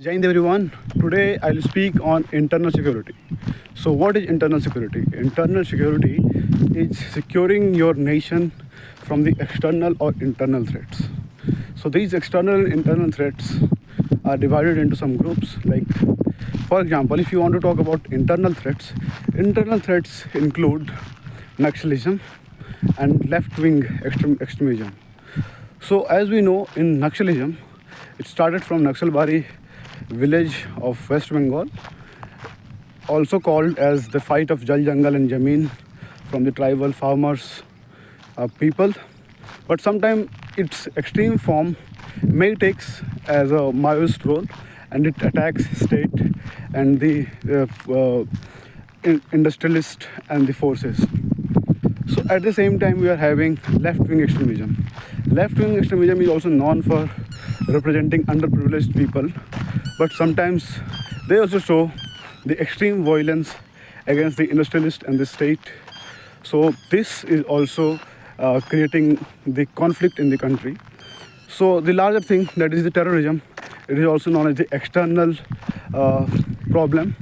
Jai Hind everyone. Today I'll speak on internal security. So, what is internal security? Internal security is securing your nation from the external or internal threats. So, these external and internal threats are divided into some groups. Like, for example, if you want to talk about internal threats include Naxalism and left wing extremism. So, as we know, in Naxalism, it started from Naxalbari village of West Bengal, also called as the fight of Jal Jangal and Jameen from the tribal farmers people. But sometimes its extreme form may takes as a Maoist role, and it attacks state and the industrialist and the forces. So at the same time, we are having left-wing extremism. Left-wing extremism is also known for representing underprivileged people, but sometimes they also show the extreme violence against the industrialist and the state. So this is also creating the conflict in the country. So the larger thing, that is the terrorism, it is also known as the external problem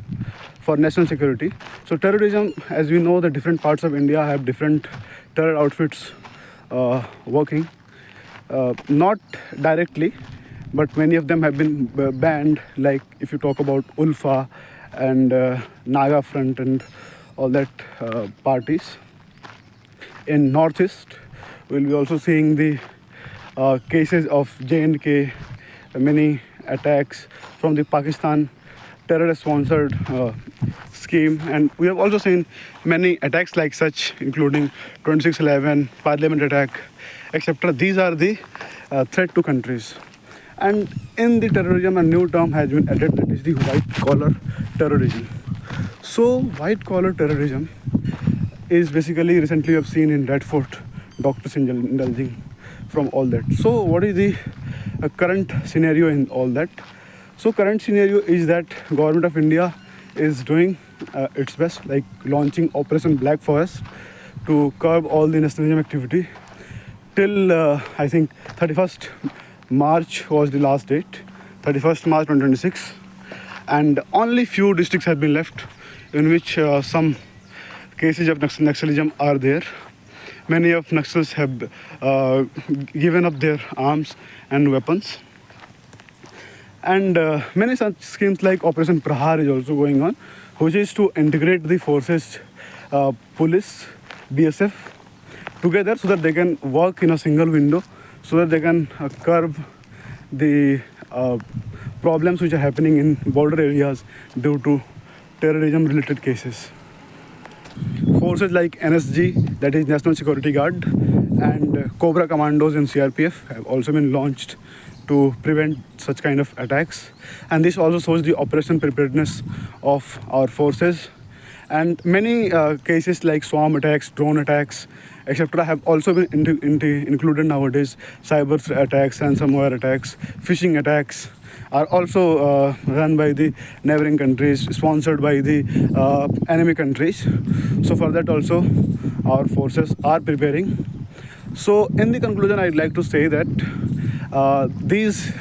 for national security. So terrorism, as we know, the different parts of India have different terror outfits working, not directly, but many of them have been banned. Like if you talk about Ulfa and Naga Front and all that parties. In Northeast, we'll be also seeing the cases of J&K, many attacks from the Pakistan terrorist-sponsored scheme, and we have also seen many attacks like such, including 2611, Parliament attack, etc. These are the threat to countries. And in the terrorism, a new term has been added, that is the white-collar terrorism. So, white-collar terrorism is basically recently I've seen in Red Fort, doctors indulging from all that. So, what is the current scenario in all that? So, current scenario is that government of India is doing its best, like launching Operation Black Forest to curb all the nationalism activity till I think 31st March was the last date, 31st March 2026, and only few districts have been left in which some cases of Naxalism are there. Many of Naxals have given up their arms and weapons. And many such schemes like Operation Prahar is also going on, which is to integrate the forces, police, BSF, together so that they can work in a single window, so that they can curb the problems which are happening in border areas due to terrorism related cases. Forces like NSG, that is National Security Guard, and Cobra Commandos in CRPF have also been launched to prevent such kind of attacks. And this also shows the operation preparedness of our forces. And many cases like swarm attacks, drone attacks, etc. have also been included nowadays. Cyber attacks, ransomware attacks, phishing attacks are also run by the neighboring countries, sponsored by the enemy countries. So for that also our forces are preparing. So in the conclusion, I'd like to say that these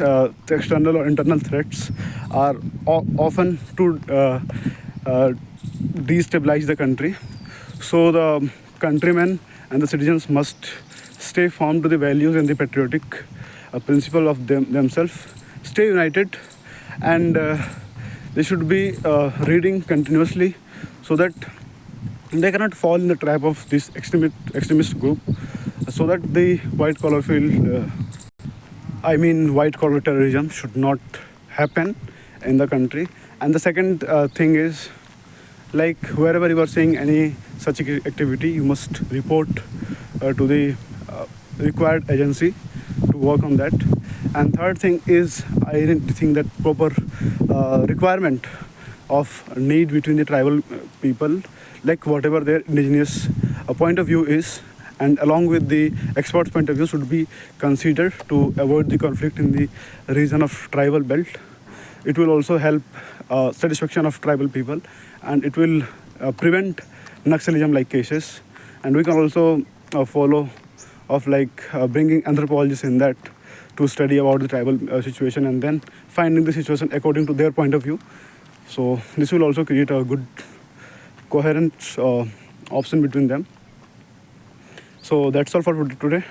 external or internal threats are often to destabilize the country. So the countrymen and the citizens must stay firm to the values and the patriotic principle of themselves, stay united, and they should be reading continuously so that they cannot fall in the trap of this extremist group, so that the white collar terrorism should not happen in the country. And the second thing is, like wherever you are seeing any such activity, you must report to the required agency to work on that. And third thing is, I think that proper requirement of need between the tribal people, like whatever their indigenous point of view is, and along with the experts' point of view, should be considered to avoid the conflict in the region of tribal belt. It will also help satisfaction of tribal people, and it will prevent Naxalism like cases. And we can also follow of like bringing anthropologists in that, to study about the tribal situation and then finding the situation according to their point of view. So this will also create a good coherent option between them. So that's all for today.